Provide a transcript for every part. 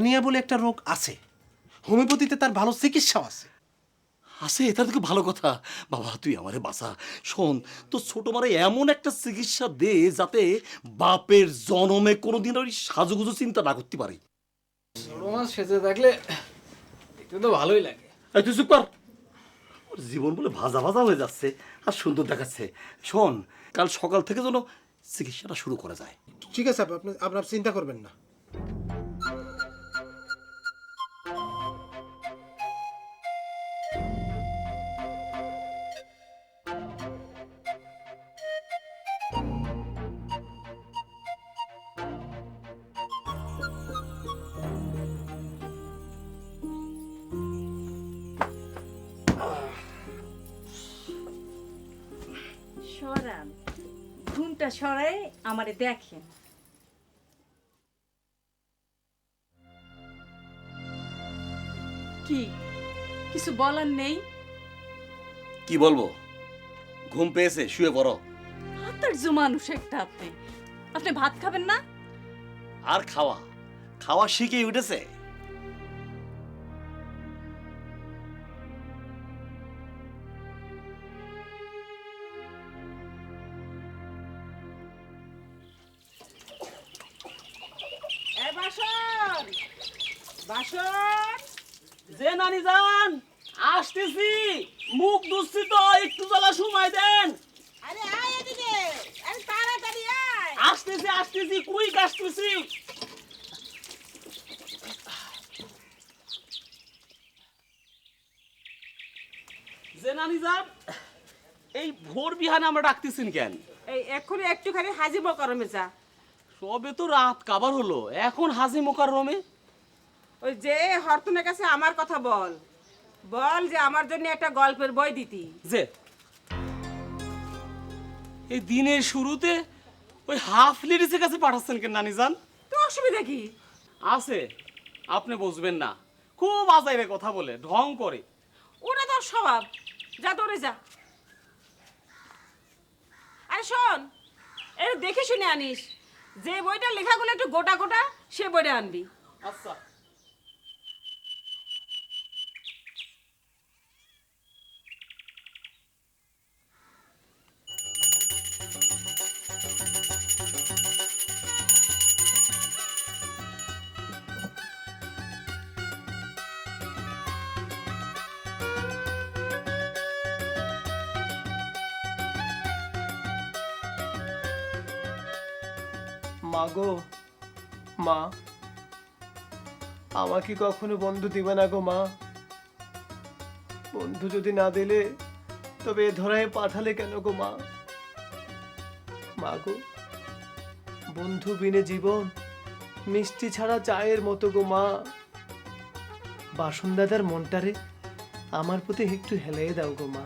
হ্যানিয়া বলে একটা রোগ আছে, হোমিওপ্যাথিতে তার ভালো চিকিৎসাও আছে। আছে, এটা তো খুব ভালো কথা। বাবা তুই আমারে বাঁচা। শোন, তো ছোট মারে এমন একটা চিকিৎসা দে যাতে বাপের জনমে কোনোদিন ওই সাজুগুজু চিন্তা না করতে পারি। ছোট মাছ সেজে থাকলে দেখতে তো ভালোই লাগে। এই তুই চুপ কর। ওর জীবন বলে ভাজা ভাজা হয়ে যাচ্ছে আর সুন্দর দেখাচ্ছে। শোন, কাল সকাল থেকে যেন চিকিৎসাটা শুরু করা যায়। ঠিক আছে, আপনার চিন্তা করবেন না। সরান ঘুমটা সরাই আমারে দেখেন। কি কিছু বলার নেই? কি বলবো, ঘুম পেয়েছে, শুয়ে পড়ো। আত্মার্য মানুষ একটা আপনি। আপনি ভাত খাবেন না? আর খাওয়া খাওয়া শিখে উঠেছে। বাসন বাসন যে নানি যান, আসতেছি। মুখ দুসছি তো, একটু জ্বালা সময় দেন। আরে আয় এদিকে, আরে তাড়াতাড়ি আয়। আসতেছি আসতেছি, কুইক আসতেছি। যে নানি যান, এই ভোর বিহানে আমরা ডাকতেছেন কেন? এই এক্ষুনি একটুখানি হাজি মোকারমে যা। সবে তো রাত কাবার হলো, এখন হাজি মোকাররমে? ওই যে হরতনের কাছে আমার কথা বল, বল যে আমার জন্য একটা গল্পের বই দিতি। যে এই দিনের শুরুতে ওই হাফ লিডিসের কাছে পাঠাচ্ছেন কেন নানি যান? তো অসুবিধা কি? আছে, আপনি বুঝবেন না। খুব আজাইরে কথা বলে, ঢং করে। ওটা তোর স্বভাব। যা দৌড়ে যা। আরে শোন, এটা দেখে শুনে আনিস। যে বইটা লেখাগুলো একটু গোটা গোটা, সে বইটা আনবি। আচ্ছা। মা গো, মা আমাকে কখনো বন্ধু দিবে না গো মা। বন্ধু যদি না দিলে তবে এ ধরায় পাঠালে কেন গো মা? মা গো, বন্ধু বিনে জীবন মিষ্টি ছাড়া চায়ের মতো গো মা। বাসনদাদার মনটারে আমার প্রতি একটু হেলিয়ে দাও গো মা।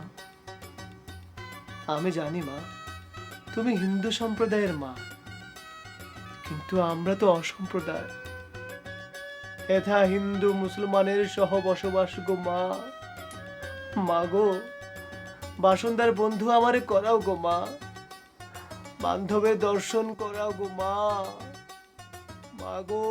আমি জানি মা, তুমি হিন্দু সম্প্রদায়ের মা, কিন্তু আমরা তো অসম্প্রদায়। এথা হিন্দু মুসলমানের সহ বসবাস গো মা। মা গো, বাসনদার বন্ধু আমারে করাও গো মা। বান্ধবের দর্শন করাও গো মা। মা গো।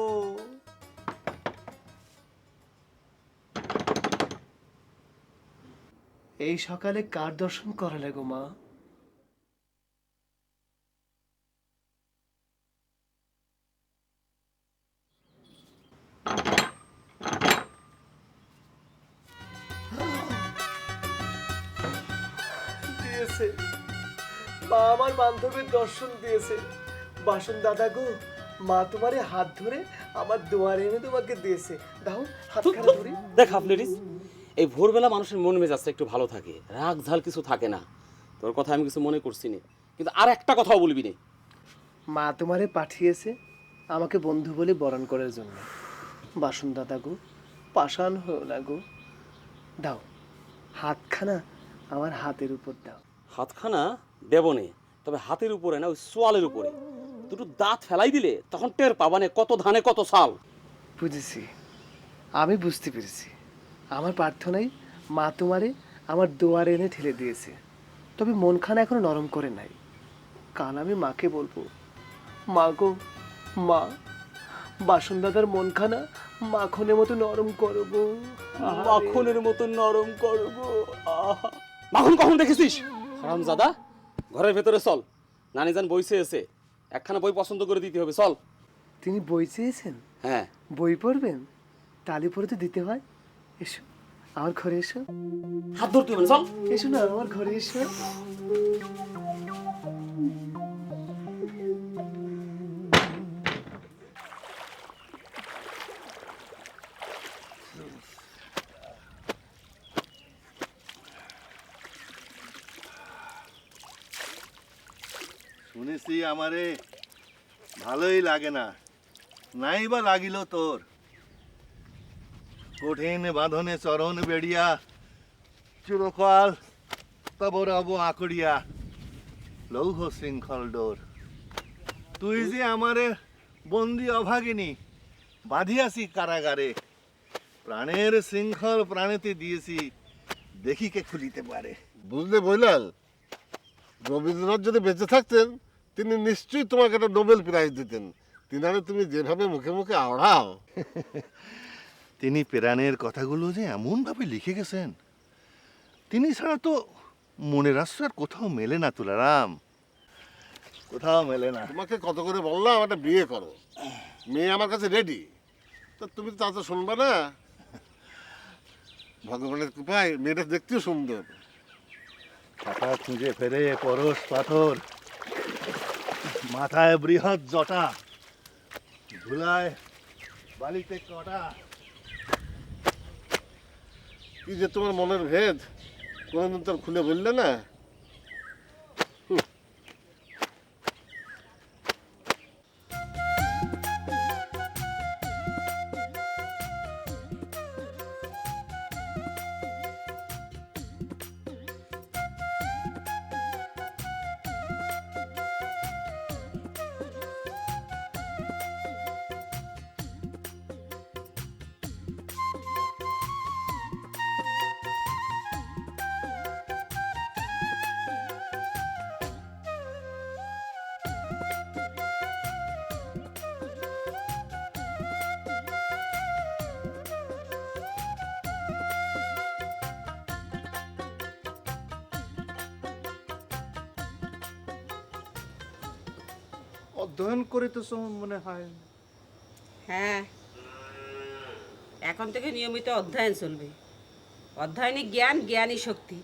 এই সকালে কার দর্শন করালে গো মা? দিয়েছে মা, আমার বান্ধবীর দর্শন দিয়েছে। বাসন দাদা গো, মা তোমারে হাত ধরে আমার দুয়ারে এনে তোমাকে দিয়েছে। দাও হাতখানা ধরে। দেখ হাফ লেডিস, এই ভোরবেলা মানুষের মন মেজাজটা একটু ভালো থাকে, রাগ ঝাল কিছু থাকে না। তোর কথা আমি কিছু মনে করছি না, কিন্তু আর একটা কথাও বলবি না। মা তোমারে পাঠিয়েছে আমাকে বন্ধু বলে বরণ করার জন্য। বাসন দাদা গো, পাষাণ হও না গো। দাও হাতখানা আমার হাতের উপর দাও। হাতখানা দেবনে, তবে হাতের উপরে না, ওই সোয়ালের উপরে। দুটো দাঁত ফেলাই দিলে তখন টের পাবানে কত ধানে কত চাল। বুঝেছি, আমি বুঝতে পেরেছি। আমার প্রার্থনাই মা তোমারে আমার দুয়ারে এনে ঠেলে দিয়েছে। তবে মনখানা এখনো নরম করে নাই। কাল আমি মাকে বলবো, মা গো মা, বাসন দাদার মনখানা মাখনের মতো নরম করব। মাখনের মতো নরম করবো। আহা। মাখন কখন দেখেছিস হারামজাদা? ঘরের ভেতরে চল, নানিজান বই চেয়েছে, একখানা বই পছন্দ করে দিতে হবে, চল। তিনি বই চেয়েছেন? হ্যাঁ। বই পড়বেন? তালি পরে তো দিতে হয়। এসো আমার ঘরে এসো। হাত ধরতে হবে না, চল। এসো না আমার ঘরে এসো। শুনেছি আমারে ভালোই লাগে না, নাই বা লাগিল তোর। কঠিন বাঁধনে চরণ বেড়িয়া, চিরকাল তব রব আঁকড়িয়া, লৌহ শৃঙ্খল ডোর। তুই যে আমারে বন্দি অভাগিনী বাঁধিয়াছি কারাগারে, প্রাণের শৃঙ্খল প্রাণেতে দিয়েছি, দেখি কে খুলিতে পারে। বুঝলে বইলাল, রবীন্দ্রনাথ যদি বেঁচে থাকতেন তিনি নিশ্চয়ই তোমাকে একটা নোবেল প্রাইজ দিতেন। তিনারে তুমি যেভাবে মুখে মুখে আওড়াও। তিনি প্রাণের কথাগুলো যে এমনভাবে লিখে গেছেন, তিনি ছাড়া তো মনের আশ্রয় আর কোথাও মেলে না তুলারাম, কোথাও মেলে না। তোমাকে কত করে বললাম একটা বিয়ে করো, মেয়ে আমার কাছে রেডি, তা তুমি তা তো শুনবে না। ভগবানের কৃপায় মেয়েটা দেখতেও সুন্দর। খাতা খুঁজে ফেরে পরশ পাথর, মাথায় বৃহৎ জটা, ধুলায় বালিতে কটা। কি যে তোমার মনের ভেদ, কোনোদিন তো খুলে বললে না। অধ্যয়ন করিতেছ মনে হয়। হ্যাঁ, এখন থেকে নিয়মিত অধ্যয়ন চলবে। অধ্যয়নই জ্ঞান, জ্ঞানই শক্তি।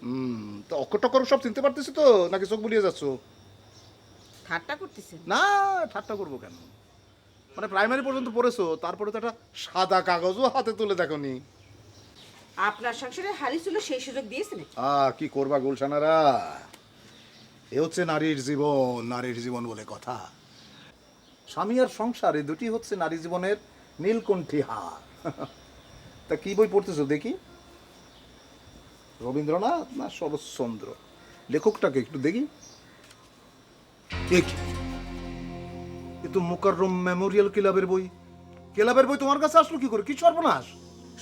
তো অক্ষর টক্ষর সব চিনতে পারতেছি তো, নাকি চোখ বুলিয়ে যাচ্ছ? ঠাট্টা করতেছেন? না, ঠাট্টা করবো কেন? মানে প্রাইমারি পর্যন্ত পড়েছো, তারপরে তো একটা সাদা কাগজও হাতে তুলে দেখনি। আপনার সংসারে হারি ছিল সেই সুযোগ দিয়েছেন? কি করবা গুলশানারা, এ হচ্ছে নারীর জীবন। নারীর জীবন বলে কথা। স্বামী আর সংসার এই দুটি হচ্ছে নারী জীবনের নীলকণ্ঠী হার। তা কি বই পড়তেছো দেখি? রবীন্দ্রনাথ না শরৎচন্দ্র? লেখকটাকে একটু দেখি। কে কি? এ তো মোকাররম মেমোরিয়াল ক্লাবের বই। ক্লাবের বই তোমার কাছে আসলো কি করে? কি সর্বনাশ!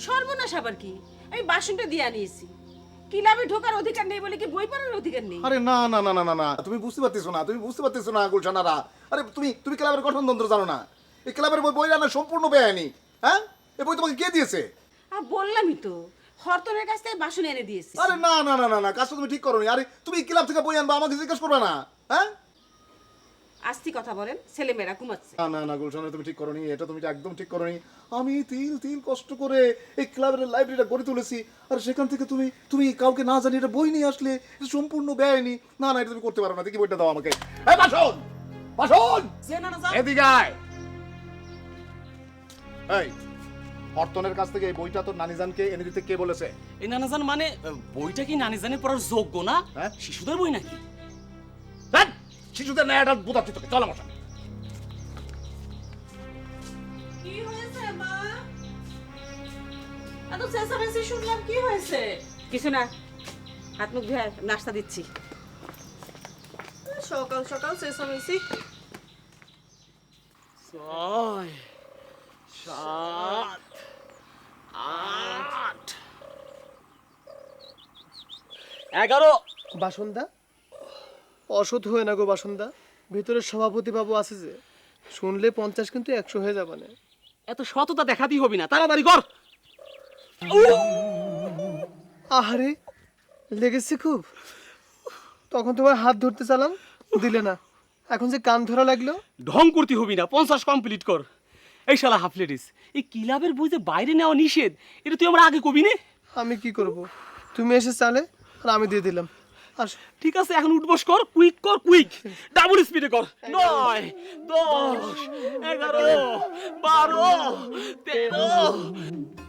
সর্বনাশ আবার কি? আমি বাসনটা দিয়ে আনিয়েছি। ক্লাবে ঢোকার অধিকার নেই বলে কি বই পড়ার অধিকার নেই? আরে না না না না না না, তুমি বুঝতে পারতেছো না, তুমি বুঝতে পারতেছো না গুলশানারা। আরে তুমি ক্লাবের গঠনতন্ত্র জানো না? এই ক্লাবের বই না সম্পূর্ণ বেআইনি। হ্যাঁ, এই বই তোমাকে কে দিয়েছে? বললামই তো, হরতনের কাছ থেকে বাসন এনে দিয়েছি। আরে না না না না না, কাজটা তুমি ঠিক করোনি। আরে তুমি ক্লাব থেকে বই আনবা, আমাকে জিজ্ঞেস করবে না? হ্যাঁ, আস্তি কথা বলেন, ছেলেমেয়েরা ঘুমাচ্ছে। না না না গুলশানা, তুমি ঠিক করোনি, এটা তুমি একদম ঠিক করোনি। আমি তিল তিল কষ্ট করে এই ক্লাবের লাইব্রেরিটা গড়ে তুলেছি, আর সেখান থেকে তুমি কাউকে না জানি এটা বই নিয়ে আসলে, এটা সম্পূর্ণ বেআইনি। না না, এটা তুমি করতে পারো না। দেখি বইটা দাও আমাকে। এই বাসন, বাসন এদিকে আয়। এই হরতনের কাছ থেকে এই বইটা তো নানিজানকে এনে দিতে কে বলেছে? এই নানাজান মানে বইটা কি নানিজানের পড়ার যোগ্য না? হ্যাঁ? শিশুদের বই নাকি? ধ্যাৎ, শিশুদের ন্যায় এটা বোঝাচ্ছি তোকে। চল আমার সাথে। কি হয়েছে মা? এত চেঁচামেচি শুনলাম, কি হয়েছে? কিছু না, হাত মুখ ধুয়ে নাস্তা দিচ্ছি। সকাল সকাল চেঁচামেচি। 6, 7, 8, 11। বাসনদা, অসৎ হয়ে না গো বাসনদা। ভিতরে সভাপতি বাবু আছে যে, শুনলে 50 কিন্তু 100 হয়ে যাবে না। এত সততা দেখাতেই হবি না, তাড়াতাড়ি কর। আহারে লেগেছে খুব। তখন তোমার হাত ধরতে চালাম, দিলে না। এখন যে কান ধরা লাগলো। ঢং করতে হবি না, 50 কমপ্লিট কর। এই শালা হাফ লেডিস, এই ক্লাবের বই যে বাইরে নেওয়া নিষেধ, এটা তুই আমরা আগে কবি নে। আমি কি করব? তুমি এসে চালে আর আমি দিয়ে দিলাম। আসো। ঠিক আছে, এখন উঠবস কর, কুইক কর, কুইক, ডাবল স্পিডে কর। 9, 10, 11, 12, 13।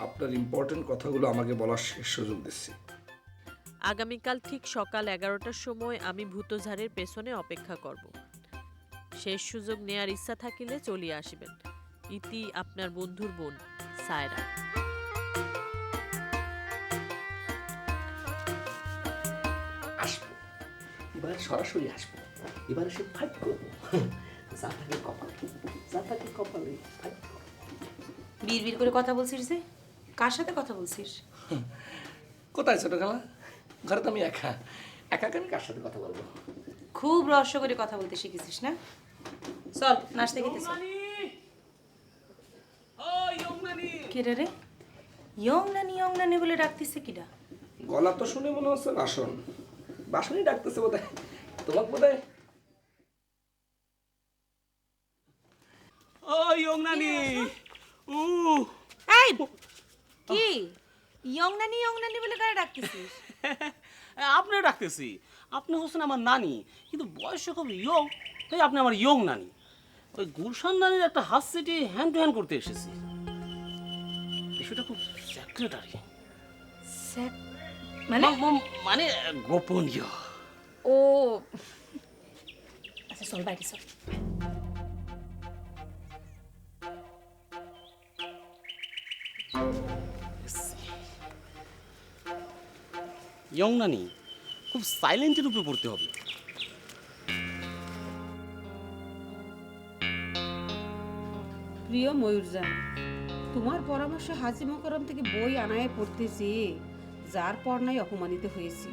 আপনার ইম্পর্টেন্ট কথাগুলো আমাকে বলার শেষ সুযোগ দিচ্ছি। আগামীকাল ঠিক সকাল 11টার সময় আমি ভূতঝাড়ের পেছনে অপেক্ষা করব। শেষ সুযোগ নেয়ার ইচ্ছা থাকিলে চলিয়া আসিবেন। ইতি আপনার বন্ধুর বোন সায়রা। আসবো, এবার সরাসরি আসবো, এবার এসে ফাইট করবো। যা থাকে কপালে, যা থাকে কপালে ফাইট করবো। বিড় করে কথা বলছিস যে, কার সাথে কথা বলছিস? কোথায় ছোট খালা? ঘরে তো আমি একা, একা আমি কার সাথে কথা বলবো? খুব রহস্য করে কথা বলতে শিখেছিস না? চল নাচতে খেতে চল। কেডা রে? ইয়ং নানি বলে ডাকতেছে কিডা? গলা তো শুনে মনে হচ্ছে বাসন, বাসনই ডাকতেছে বোধহয়। তোমাকে বোধহয়। ও ইয়ং নানি, এই কি ইয়ং নানি বলে কারে ডাকতেছিস? আপনার ডাকতেছি। আপনি হচ্ছেন আমার নানি, কিন্তু বয়স খুব ইয়ং, তাই আপনি আমার ইয়ং নানি। ওই গুলশান নানির একটা হাত সেটি হ্যান্ড টু হ্যান্ড করতে এসেছি। বিষয়টা খুব সেক্রেটারি, মানে মানে গোপনীয়। ও আচ্ছা, চল বাইরে চল। ইয়ং নানি, খুব সাইলেন্টের উপরে পড়তে হবে। প্রিয় ময়ূরজান, তোমার পরামর্শে হাজি মোকাররম থেকে বই আনায় পড়তে যেয়ে যার পড়নায় অপমানিত হয়েছি।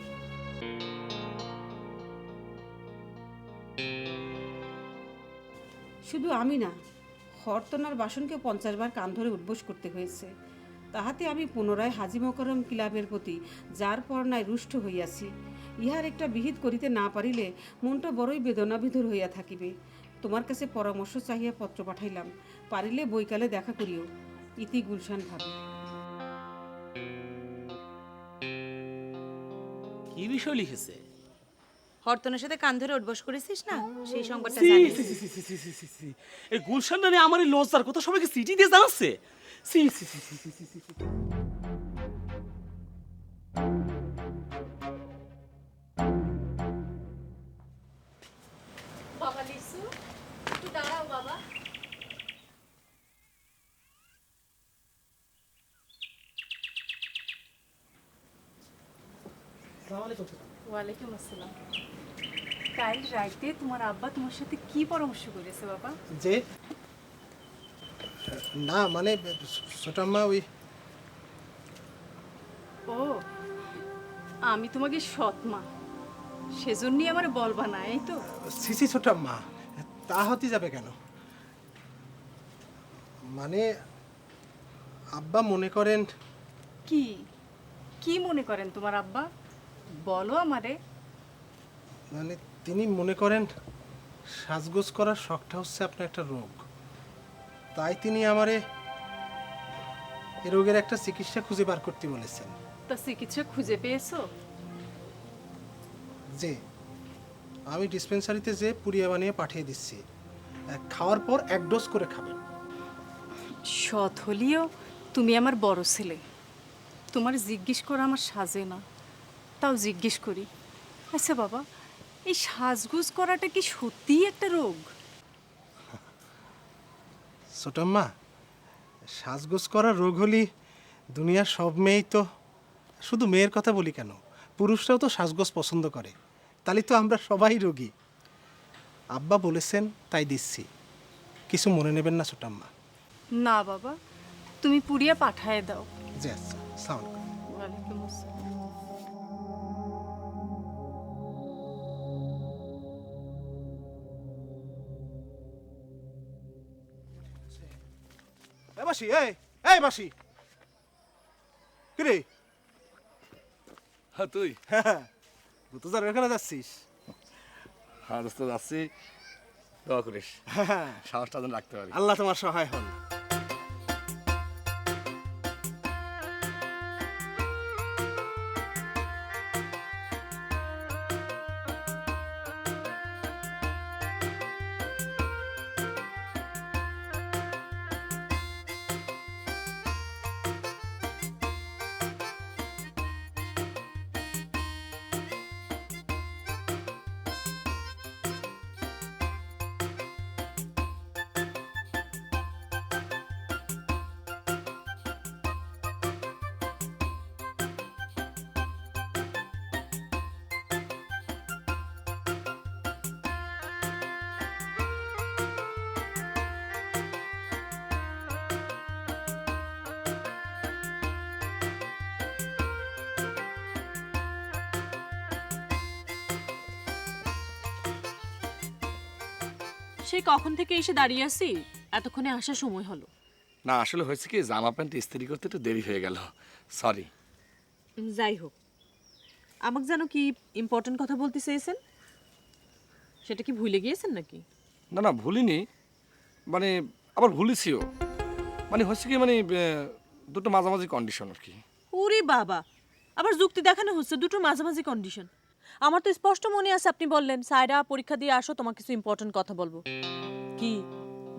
শুধু আমি না, হরতনার বাসনকে 50 বার কান ধরে উদ্বোস করতে হয়েছে। তাহাতে আমি পুনরায় হাজি মোকাররম ক্লাবের প্রতি যার পড়নায় রুষ্ট হইয়াছি। ইহার একটা বিহিত করিতে না পারিলে মনটা বড়ই বেদনাবিধুর হইয়া থাকিবে। তোমার কাছে পরামর্শ চাহিয়া পত্র পাঠাইলাম, পারিলে বৈকালে দেখা করিও। ইতি গুলশান ভাবি। কি বিষয় লিখেছে? হরতনের সাথে কান ধরে উদ্বোস করেছিস না, সেই সংবাদটা সি, জানিস। সি, সি, সি, সি, সি, সি, সি। এই গুলশান নানি আমার এই লজ্জার কথা সবাইকে সিটি দিয়ে জানাচ্ছে। সি, সি, সি, সি, সি, সি, সি, সি। বাবা লিসু, একটু দাঁড়াও বাবা। ওয়ালাইকুম আসসালাম। কাল রাইতে তোমার আব্বা তোমার সাথে কি পরামর্শ করেছে বাবা? যে না মানে ছোটাম্মা ওই ও, আমি তোমাকে সৎ মা, সেজন্যই আমার বলবা না, এই তো? সিসি ছোটাম্মা, তা হতে যাবে কেন? মানে আব্বা মনে করেন। কি কি মনে করেন তোমার আব্বা? বলো আমারে। মানে তিনি মনে করেন সাজগোজ করার শখটা হচ্ছে আপনার একটা রোগ, তাই তিনি আমারে এ রোগের একটা চিকিৎসা খুঁজে বার করতে বলেছেন। তা চিকিৎসা খুঁজে পেয়েছো? যে আমি ডিসপেন্সারিতে যে পুড়িয়া বানিয়ে পাঠিয়ে দিচ্ছি, খাওয়ার পর 1 ডোজ করে খাবেন। সৎ হলেও তুমি আমার বড় ছেলে, তোমার জিজ্ঞেস করা আমার সাজে না, তাও জিজ্ঞেস করি। আচ্ছা বাবা, এই সাজগোজ করাটা কি সত্যিই একটা রোগ? ছোটাম্মা, সাজগোজ করা রোগ হলে দুনিয়ার সব মেয়েই তো, শুধু মেয়ের কথা বলি কেন, পুরুষরাও তো সাজগোজ পছন্দ করে। তাহলে তো আমরা সবাই রোগী। আব্বা বলেছেন তাই দিচ্ছি, কিছু মনে নেবেন না ছোটাম্মা। না বাবা, তুমি পুড়িয়ে পাঠায় দাও। জি আচ্ছা, সালাম আলাইকুম। ওয়ালাইকুম আসসালাম। এই মাসি, এই মাসি, কিরে? হ্যাঁ তুই? ভূতজারের ওখানে যাচ্ছিস? হ্যাঁ দোস্ত যাচ্ছি, দোয়া করিস সাহসটা যেন রাখতে পারি। আল্লাহ তোমার সহায় হন। সেই কখন থেকে এসে দাঁড়িয়ে আছি, এতক্ষণে আসার সময় হলো। না আসলে হয়েছে কি, জামা প্যান্ট ইস্ত্রি করতে একটু দেরি হয়ে গেল, সরি। যাই হোক, আমাকে যেন কি ইম্পর্টেন্ট কথা বলতে চেয়েছেন, সেটা কি ভুলে গিয়েছেন নাকি? না না ভুলিনি, মানে আবার ভুলেছিও। মানে হচ্ছে কি, মানে দুটো মাঝামাঝি কন্ডিশন আর কি। ওরে বাবা, আবার যুক্তি দেখানো হচ্ছে দুটোর মাঝামাঝি কন্ডিশন। আমার তো স্পষ্ট মনে আছে আপনি বললেন সাইরা পরীক্ষা দিয়ে আসো, তোমার কিছু ইম্পর্টেন্ট কথা বলবো। কি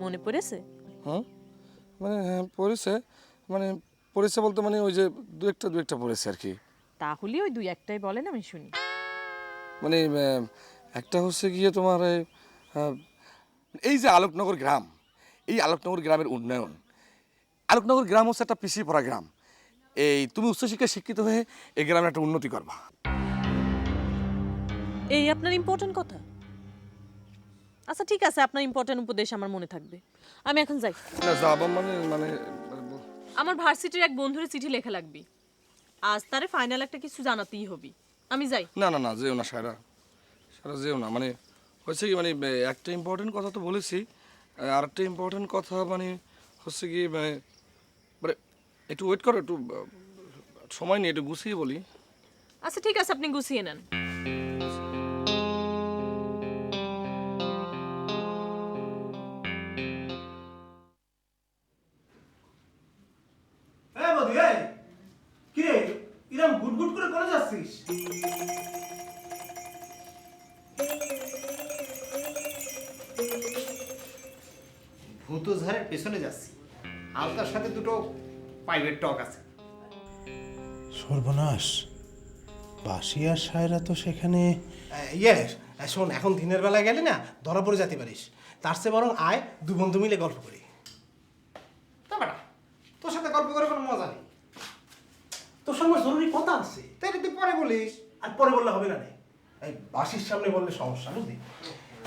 মনে পড়েছে? হ্যাঁ মানে হ্যাঁ পড়েছে, মানে পড়েছে বলতে মানে ওই যে দু একটা পড়েছে আর কি। তাহলে ওই দুই একটাই বলেন, আমি শুনি। মানে একটা হচ্ছে গিয়ে তোমার এই যে আলোকনগর গ্রাম, এই আলোকনগর গ্রামের উন্নয়ন। আলোকনগর গ্রাম হচ্ছে একটা পিছিয়ে পড়া গ্রাম। এই তুমি উচ্চশিক্ষায় শিক্ষিত হয়ে এই গ্রামের একটা উন্নতি করবা। এই আপনার ইম্পর্টেন্ট কথা? আচ্ছা ঠিক আছে, আপনার ইম্পর্টেন্ট উপদেশ আমার মনে থাকবে। আমি এখন যাই। না যাবা মানে মানে আমার ভার্সিটির এক বন্ধুর চিঠি লেখা লাগবে, আজ তারে ফাইনাল একটা কিছু জানাতেই হবে। আমি যাই। না না না যেও না সারা, যেও না। মানে হচ্ছে কি, মানে একটা ইম্পর্টেন্ট কথা তো বলেছি, আর একটা ইম্পর্টেন্ট কথা মানে হচ্ছে কি, মানে মানে একটু ওয়েট করো, একটু সময় নিয়ে একটু গুছিয়ে বলি। আচ্ছা ঠিক আছে, আপনি গুছিয়ে নেন। কিরে ইরাম গুটগুট করে করে যাচ্ছিস? ভূতঝাড়ের পেছনে যাচ্ছি, আলতার সাথে দুটো প্রাইভেট টক আছে। সর্বনাশ, বাসি আর সায়রা তো সেখানে। শোন, এখন দিনের বেলায় গেলে না ধরা পড়ে যেতে পারিস, তার চেয়ে বরং আয় দু বন্ধু মিলে গল্প করি। তা বেটা, তোর সাথে গল্প করে কোনো মজা নেই। তোর সঙ্গে জরুরি কথা আছে, তাই তুই পরে বলিস। আর পরে বললে হবে না রে, এই বাসির সামনে বললে সমস্যা, বুঝলি?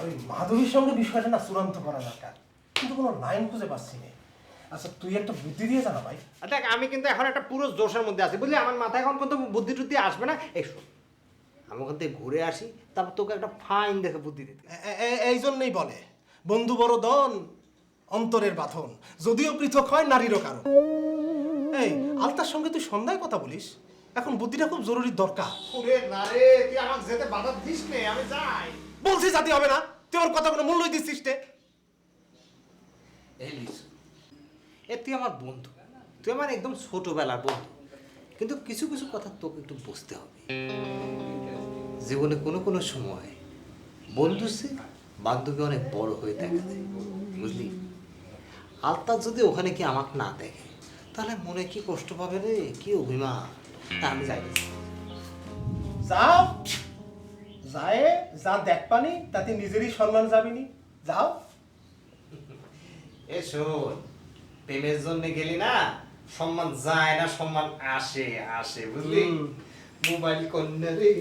ওই মাধবীর সঙ্গে বিষয়টা না চূড়ান্ত করা দরকার, কিন্তু কোনো লাইন খুঁজে পাচ্ছি না। আচ্ছা তুই একটা বুদ্ধি দিয়ে জানা ভাই। দেখ, আমি কিন্তু এখন একটা পুরো জোশের মধ্যে আছি, বুঝলি? আমার মাথায় এখন কিন্তু বুদ্ধি টুদ্ধি আসবে না। এই শোন, আমি ওখান থেকে ঘুরে আসি, তারপর তোকে একটা ফাইন দেখে বুদ্ধি দিতে। এই জন্যই বলে বন্ধু বড় দন, অন্তরের বাঁধন, যদিও পৃথক হয় নারীরও কারণ। এই আলতার সঙ্গে তুই সন্ধ্যায় কথা বলিস, এখন বুদ্ধিটা খুব জরুরি দরকার। ওরে না রে, তুই আমাকে যেতে বাধা দিস নে, আমি যাই। বলছি জাতি হবে না, তুই ওর কথা কোনো মূল্যই দিচ্ছিস নে। এই লিস, তুই আমার বন্ধু, তুই আমার একদম ছোটবেলার বন্ধু, কিন্তু কিছু কিছু কথা তোকে একটু বুঝতে হবে। জীবনে কোনো কোনো সময় বন্ধুর চেয়ে বান্ধবী অনেক বড় হয়ে দেখা যায়, বুঝলি? আলতা যদি ওখানে কি আমাকে না দেখে, তাহলে মনে কি কষ্ট পাবে রে, কি অভিমান। তা আমি যাই। যাও, যায় যা দেখ পানি, তাতে নিজেরই সম্মান যাবিনি। যাও। এ শোন, প্রেমের জন্য গেলি না, সম্মান যায় না, সম্মান আসে আসে, বুঝলি? মোবাইল কন্যা রে।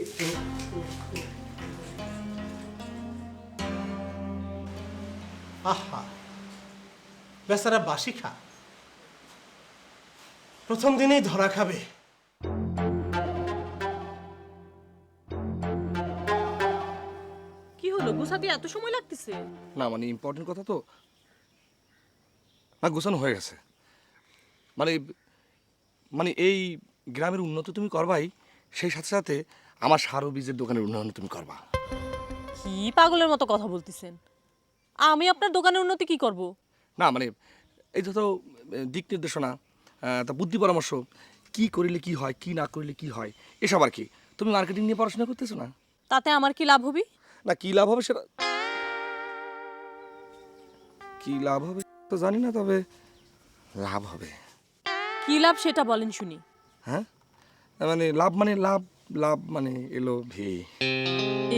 আহা, বেচারা বাসি খা, প্রথম দিনেই ধরা খাবে। কি হলো, গুছাতে এত সময় লাগতেছে? না মানে ইম্পর্টেন্ট কথা তো, না গোছানো হয়ে গেছে। মানে মানে এই গ্রামের উন্নতি তুমি করবাই, সেই সাথে সাথে আমার সার বীজের দোকানের উন্নয়ন তুমি করবা। কি পাগলের মতো কথা বলতেছেন? আমি আপনার দোকানের উন্নতি কি করব? না মানে এই তো দিক নির্দেশনা, তা বুদ্ধি পরামর্শ, কি করিলে কি হয়, কি না করিলে কি হয়, এসব আর কি। তুমি মার্কেটিং নিয়ে পড়াশোনা করতেছো না? তাতে আমার কি লাভ হবে? না কি লাভ হবে সেটা, কি লাভ হবে তো জানি না, তবে লাভ হবে। কি লাভ সেটা বলেন শুনি। হ্যাঁ মানে লাভ মানে লাভ, লাভ মানে এলো ভি।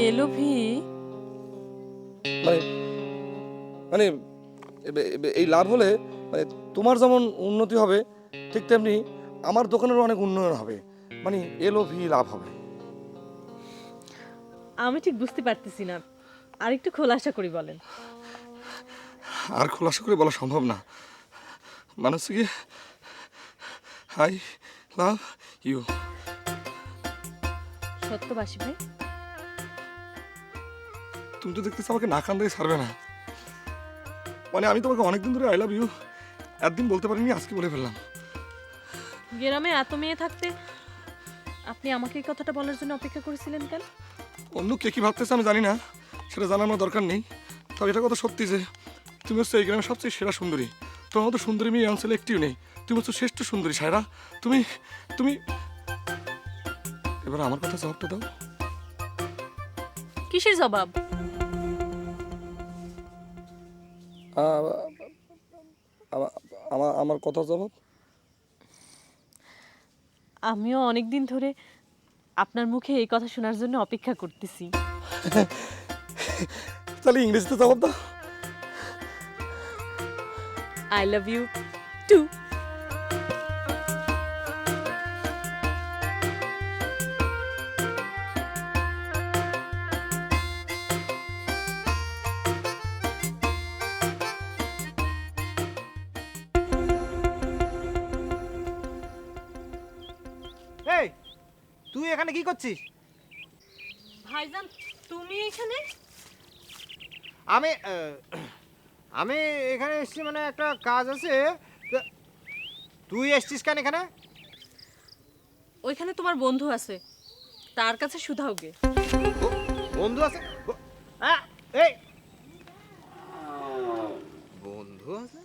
এলো ভি? মানে মানে এই লাভ হলে মানে তোমার যেমন উন্নতি হবে, ঠিক তেমনি আমার দোকানেরও অনেক উন্নয়ন হবে। মানে এলো ভি লাভ হবে। আমি ঠিক বুঝতে পারতেছি না, আর একটু খোলাসা করে বলেন। আর খোলাসা করে বলা সম্ভব না। মানে হচ্ছে কি, আই লাভ ইউ। সত্যবাসী ভাই, তুমি তো দেখতেছো আমাকে না কান দিয়ে ছাড়বে না। মানে আমি তোমাকে অনেকদিন ধরে আই লাভ ইউ একদিন বলতে পারিনি, আজকে বলে ফেললাম। গ্রামে এত মেয়ে থাকতে আপনি আমাকে এই কথাটা বলার জন্য অপেক্ষা করেছিলেন কেন? অন্য কে কি ভাবতেছে আমি জানি না, সেটা জানার আমার দরকার নেই। তবে এটা কথা সত্যি যে তুমি হচ্ছে এই গ্রামের সবচেয়ে সেরা সুন্দরী। তোমার মতো সুন্দরী মেয়ে এই অঞ্চলে একটিও নেই। তুমি হচ্ছে শ্রেষ্ঠ সুন্দরী সায়রা। তুমি তুমি এবার আমার কথা জবাবটা দাও। কিসের জবাব? আমার কথা জবাব। আমিও অনেক দিন ধরে আপনার মুখে এই কথা শোনার জন্য অপেক্ষা করতেছি। তাহলে ইংরেজিতে জবাব দাও। I love you too. এই তুই এখানে কি করছিস? ভাইজান তুমি এখানে? আমি আমি এখানে এসেছি, মানে একটা কাজ আছে। তুই এসছিস কেন এখানে? ওইখানে তোমার বন্ধু আছে, তার কাছে শুধাওগে। বন্ধু আছে? এই বন্ধু আছে?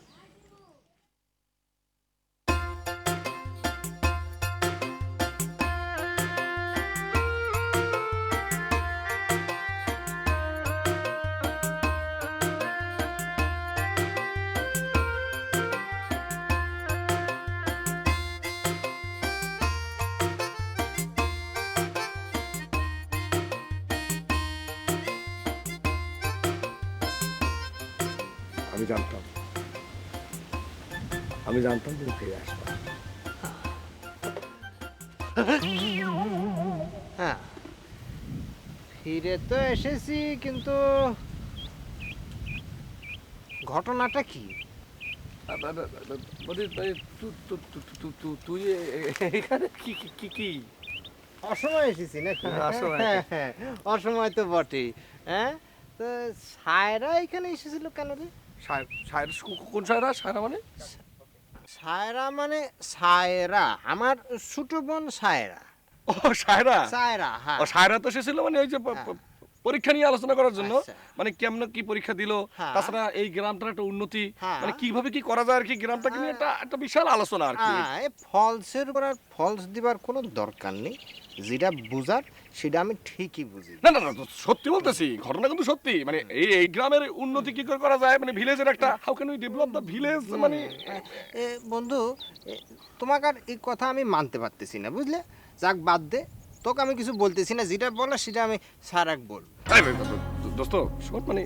আমি জানতাম তুমি ফিরে আসবা। হ্যাঁ, ফিরে তো এসেছি, কিন্তু ঘটনাটা কি? তুই এখানে কি কি কি অসময় এসেছি নাকি? অসময়। হ্যাঁ, অসময় তো বটেই। হ্যাঁ, তো সায়রা এখানে এসেছিল কেন রে? কোন সায়রা? সায়রা মানে? সায়রা মানে সায়রা, আমার ছোট বোন সায়রা। ও সায়রা। সায়রা, হ্যাঁ। ও সায়রা তো এসেছিল মানে ওই যে পরীক্ষা নিয়ে আলোচনা করার জন্য। আচ্ছা। মানে কেমন কি পরীক্ষা দিল, হ্যাঁ। তাছাড়া এই গ্রামটার একটা উন্নতি, হ্যাঁ। মানে কিভাবে কি করা যায় আর কি, গ্রামটাকে নিয়ে একটা বিশাল আলোচনা আর কি। এই ফলসের উপর আর ফলস দিবার কোনো দরকার নেই, যেটা বুঝার সেটা আমি ঠিকই বুঝি। না না না, সত্যি বলতেছি, ঘটনা কিন্তু সত্যি। মানে এই গ্রামের উন্নতি কি করে করা যায়, মানে ভিলেজের একটা, how can we develop the village. মানে বন্ধু, তোমাকে আর এই কথা আমি মানতে পারতেছি না, বুঝলে? যাক, বাদ দে, তোকে আমি কিছু বলতেছি না, যেটা বলার সেটা আমি সারাক বল। দোস্ত শোন, মানে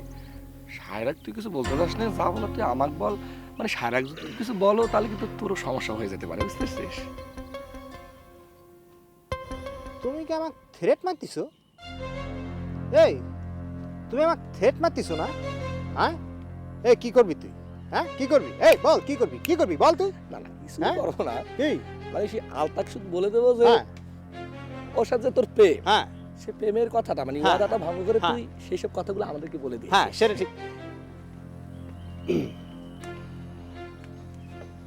সায়রাক তুই কিছু বলতে চাস না, যা বলার তুই আমাকে বল। মানে সারা যদি কিছু বলো তাহলে কিন্তু তোরও সমস্যা হয়ে যেতে পারে, বুঝতে পারছিস? তুমি কি আমাকে থ্রেট মারতিছো? এই তুমি আমাকে থ্রেট মারতিছো না? হ্যাঁ এই কি করবি তুই? হ্যাঁ কি করবি? এই বল কি করবি? কি করবি বল তুই? না না কিছু হ্যাঁ? করবো না, কি? মানে সে আলতাক শুধু বলে দেবো যে হ্যাঁ ওর সাথে তোর প্রেম, হ্যাঁ সে প্রেমের কথাটা মানে হ্যাঁ, ওয়াদাটা ভঙ্গ করে হ্যাঁ। তুই সেই সব কথাগুলো আমাদেরকে বলে দিস। হ্যাঁ সেটা ঠিক।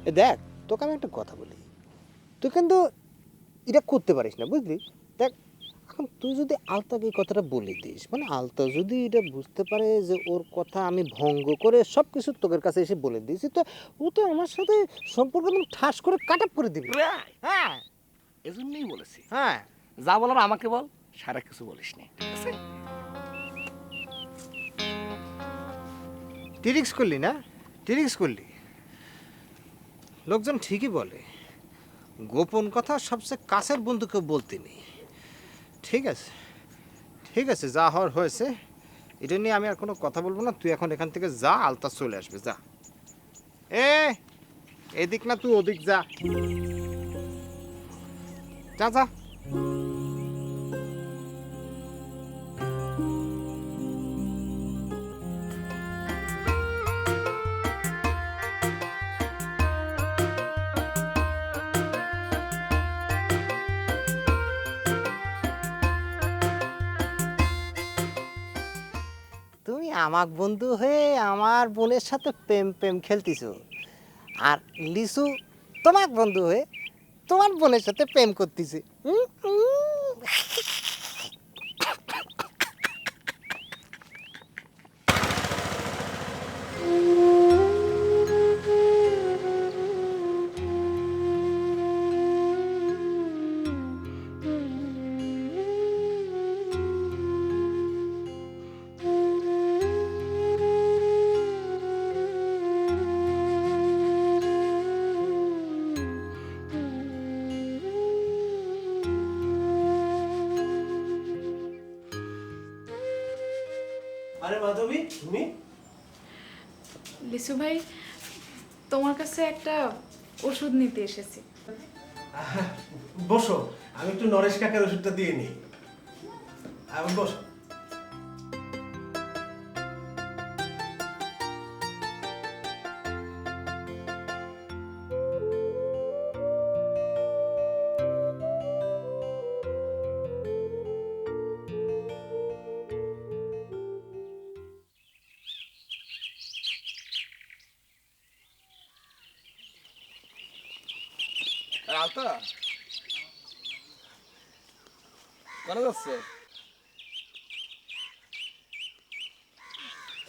এ দেখ তোকে আমি একটা কথা বলি, তুই কিন্তু এটা করতে পারিস না, বুঝলি? দেখ এখন তুই যদি আলতাকে এই কথাটা বলে দিস, মানে আলতা যদি এটা বুঝতে পারে যে ওর কথা আমি ভঙ্গ করে সব কিছু তোকের কাছে এসে বলে দিয়েছি, তো ও তো আমার সাথে সম্পর্ক একদম ঠাস করে কাট আপ করে দিবি। হ্যাঁ এজন্যই বলেছি হ্যাঁ যা বলার আমাকে বল, সারা কিছু বলিস নি, ঠিক আছে? টিরিক্স করলি না, টিরিক্স করলি। লোকজন ঠিকই বলে গোপন কথা সবচেয়ে কাছের বন্ধুকে বলতে নেই। ঠিক আছে ঠিক আছে, যা হওয়ার হয়েছে, এটা নিয়ে আমি আর কোনো কথা বলবো না। তুই এখন এখান থেকে যা, আলতা চলে আসবে, যা। এদিক না তুই ওদিক যা, যা যা। তুমি আমার বন্ধু হয়ে আমার বোনের সাথে প্রেম প্রেম খেলতিছো, আর লিসু তোমার বন্ধু হয়ে তোমার বোনের সাথে প্রেম করতেছে। আরে মাধবী তুমি? লিসু ভাই, তোমার কাছে একটা ওষুধ নিতে এসেছি। বসো, আমি একটু নরেশ কাকার ওষুধটা দিয়ে নিই। বসো। আলতা কেন যাচ্ছে?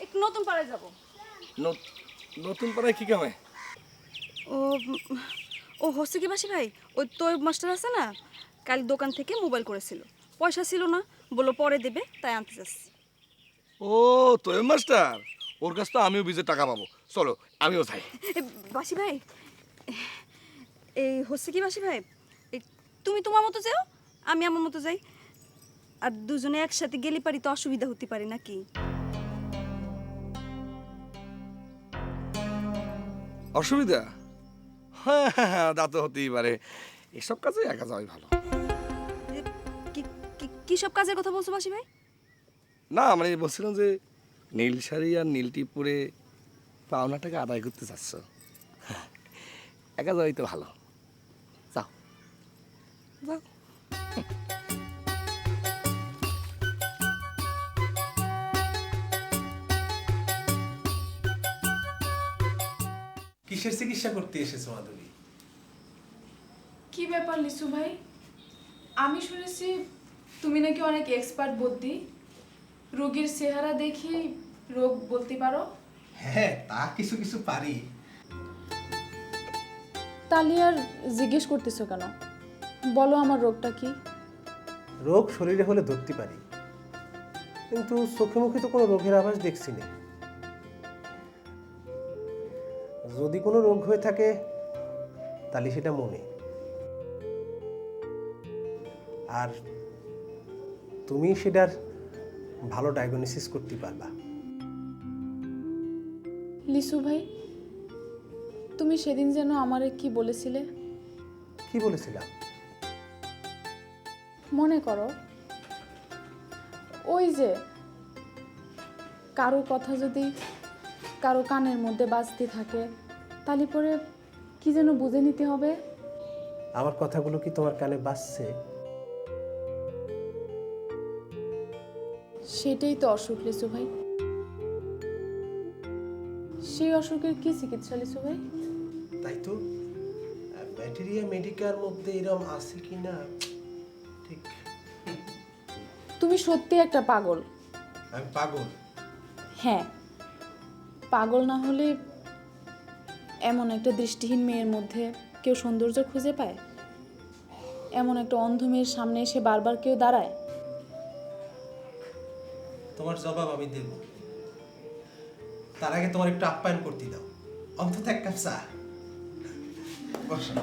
একটু নতুন পাড়ায় যাব। নতুন পাড়ায় কি কামে? ও ও হচ্ছে কি বাসি ভাই, ওই তোর মাস্টার আছে না, কাল দোকান থেকে মোবাইল করেছিল, পয়সা ছিল না, বললো পরে দেবে, তাই আনতে যাচ্ছি। ও তোর মাস্টার, ওর কাছ তো আমিও বিজে টাকা পাবো, চলো আমিও যাই। বাসি ভাই, এই হচ্ছে কি বাসি ভাই, এই তুমি তোমার মতো যাও, আমি আমার মতো যাই, আর দুজনে একসাথে গেলে পারি তো অসুবিধা হতে পারে নাকি? অসুবিধা? হ্যাঁ হ্যাঁ হ্যাঁ, তা তো হতেই পারে, এসব কাজে একা যাওয়াই ভালো। কি সব কাজের কথা বলছো বাসি ভাই? না মানে বলছিলাম যে নীল শাড়ি আর নীল টিপ পরে পাওনা টাকা আদায় করতে চাচ্ছ, একা যাওয়াই তো ভালো, যাও যাও। কিসের চিকিৎসা করতে এসেছো মাধবী? কি ব্যাপার লিসু ভাই, আমি শুনেছি তুমি নাকি অনেক এক্সপার্ট বুদ্ধি, রোগীর চেহারা দেখি রোগ বলতে পারো। হ্যাঁ তা কিছু কিছু পারি। তাহলে আর জিজ্ঞেস করতেছো কেন, বলো আমার রোগটা কি? রোগ শরীরে হলে ধরতে পারি, কিন্তু চোখে মুখে তো কোনো রোগের আভাস দেখছি না। যদি কোনো রোগ হয়ে থাকে তাহলে সেটা মনে, আর তুমি সেটার ভালো ডায়াগনোসিস করতে পারবা। লিসু ভাই, তুমি সেদিন যেন আমারে কি বলেছিলে? কি বলেছিলাম? মনে করো, ওই যে কারো কথা যদি কারো কানের মধ্যে বাজতে থাকে, তাহলে পরে কি যেন বুঝে নিতে হবে। আমার কথাগুলো কি তোমার কানে বাজছে? সেটাই তো অসুখ লিসু ভাই। সেই অসুখের কি চিকিৎসা লিসু ভাই? তাই তো, ব্যাটেরিয়া মেডিকার মধ্যে এরম আছে কি না ঠিক। তুমি সত্যি একটা পাগল। আমি পাগল? হ্যাঁ, পাগল না হলে এমন একটা দৃষ্টিহীন মেয়ের মধ্যে কেউ সৌন্দর্য খুঁজে পায়? এমন একটা অন্ধ মেয়ের সামনে এসে বারবার কেউ দাঁড়ায়? তোমার জবাব আমি দেব, তার আগে তোমার একটু আপ্যায়ন করতে দাও, অন্তত এক কাপ চা। বসো।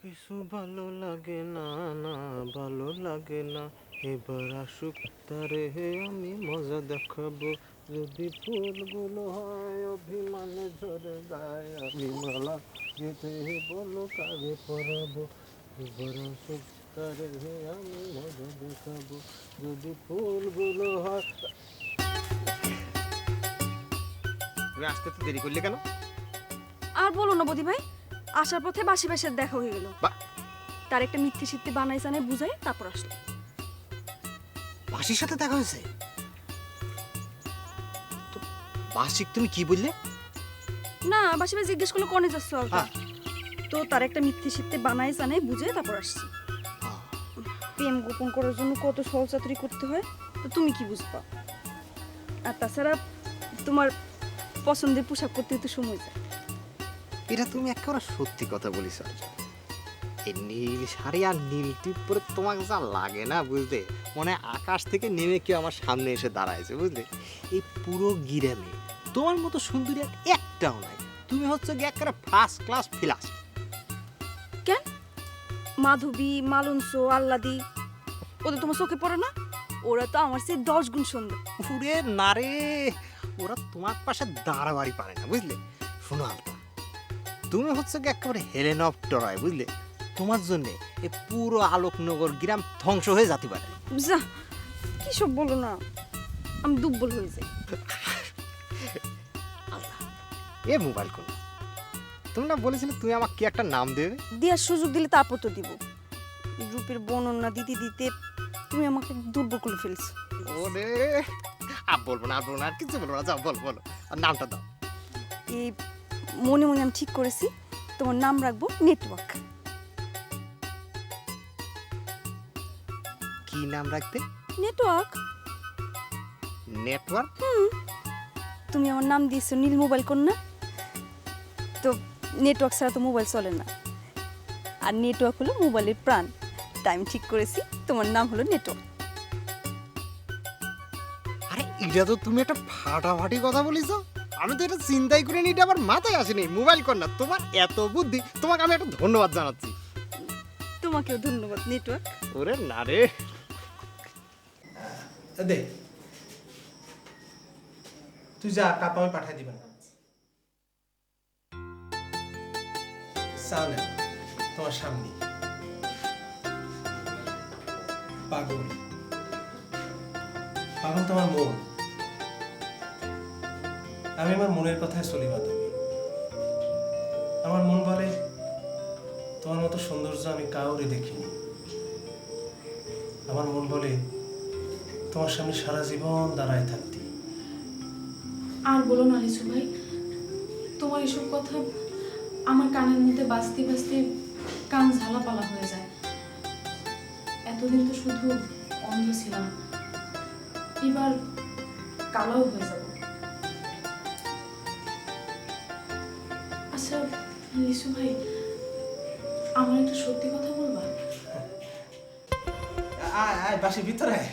কিছু ভালো লাগে না, না ভালো লাগে না, এবার আসুক তারে হে আমি মজা দেখাবো, যদি ফুলগুলো হয় অভিমানে ঝরে গায়ে, আমি মালা গেতে বলো কারে পরাবো, এবার আসুক তারে হে আমি মজা দেখাবো, যদি ফুলগুলো হয়। তুমি আসতে তো দেরি করলে কেন? আর বলো না বদি ভাই, আসার পথে বাসি বাসের দেখা হয়ে গেল। তার একটা মিথ্যে সিদ্ধি বানাই জানাই বুঝাই তারপর আসলো। বাসির সাথে দেখা হয়েছে? তো বাসিক তুমি কি বললে? না, বাসি ভাই জিজ্ঞেস করলো কনে যাচ্ছ তো তার একটা মিথ্যে সিদ্ধি বানাই জানাই বুঝে তারপর আসছি। প্রেম গোপন করার জন্য কত সহযাত্রী করতে হয়, তো তুমি কি বুঝবা? আর তাছাড়া তোমার পছন্দের পোশাক করতে তো সময় যায়। এটা তুমি একেবারে সত্যি কথা বলিস। এই নীল শাড়ি আর নীল টিপ পরে তোমাকে যা লাগে না বুঝলে, মনে হয় আকাশ থেকে নেমে কেউ আমার সামনে এসে দাঁড়াইছে বুঝলে। এই পুরো গ্রামে তোমার মতো সুন্দরী আর একটাও নাই। তুমি হচ্ছে কি একেবারে ফার্স্ট ক্লাস ফিলাস। কেন? মাধবী, মালঞ্চ, আল্লাদি ওদের তোমার চোখে পড়ে না? ওরা তো আমার চেয়ে 10 গুণ সুন্দর। পুরে না রে, ওরা তোমার পাশে দাঁড়াবাড়ি পারে না বুঝলে। শোনো আলতা, তুমি হচ্ছে কি একেবারে হেলেন অফ ট্রয় বুঝলে। তোমার জন্য এই পুরো আলোকনগর গ্রাম ধ্বংস হয়ে যেতে পারে। যা, কি সব বলো না, আমি দুর্বল হয়ে যাই। এ মোবাইল কোন, তুমি না বলেছিলে তুমি আমাকে কি একটা নাম দেবে? দেওয়ার সুযোগ দিলে তারপর তো দিব। রূপের বর্ণনা দিতে দিতে তুমি আমাকে দুর্বল করে ফেলছো। ওরে আর বলবো না, আর বলবো না, আর কিছু বলবো না, যাও বলো বলো, আর নামটা দাও। এই মনে মনে আমি ঠিক করেছি তোমার নাম রাখবো নেটওয়ার্ক। কি নাম রাখতে? নেটওয়ার্ক। নেটওয়ার্ক? তুমি আমার নাম দিয়েছো নীল মোবাইল কন্যা, তো নেটওয়ার্ক ছাড়া তো মোবাইল চলে না, আর নেটওয়ার্ক হলো মোবাইলের প্রাণ। তাই আমি ঠিক করেছি তোমার নাম হলো নেটওয়ার্ক। আরে এটা তো তুমি একটা ফাটাফাটি কথা বলিস। আমি তো এটা চিন্তাই করে নি, এটা আমার মাথায় আসেনি। মোবাইল কর না, তোমার এত বুদ্ধি, তোমাকে আমি একটা ধন্যবাদ জানাচ্ছি। তোমাকেও ধন্যবাদ নেটওয়ার্ক। ওরে না রে, দে তুই যা, কাপ আমি পাঠাই দিবেন। চা না তোমার সামনে। পাগল পাগল তোমার মন। আমি আমার মনের কথায় চলি মাধবী। আমার মন বলে তোমার মতো সৌন্দর্য আমি কাউরে দেখিনি। আমার মন বলে তোমার সামনে সারা জীবন দাঁড়ায় থাকতি। আর বলো না লিসু ভাই, তোমার এসব কথা আমার কানের মধ্যে বাজতে বাজতে কান ঝালাপালা হয়ে যায়। এতদিন তো শুধু অন্ধ ছিলাম, এবার কালাও হয়ে যাব। আচ্ছা লিসু ভাই, আমার একটা সত্যি কথা বলবা? আয় আয় বাসের ভিতরে আয়।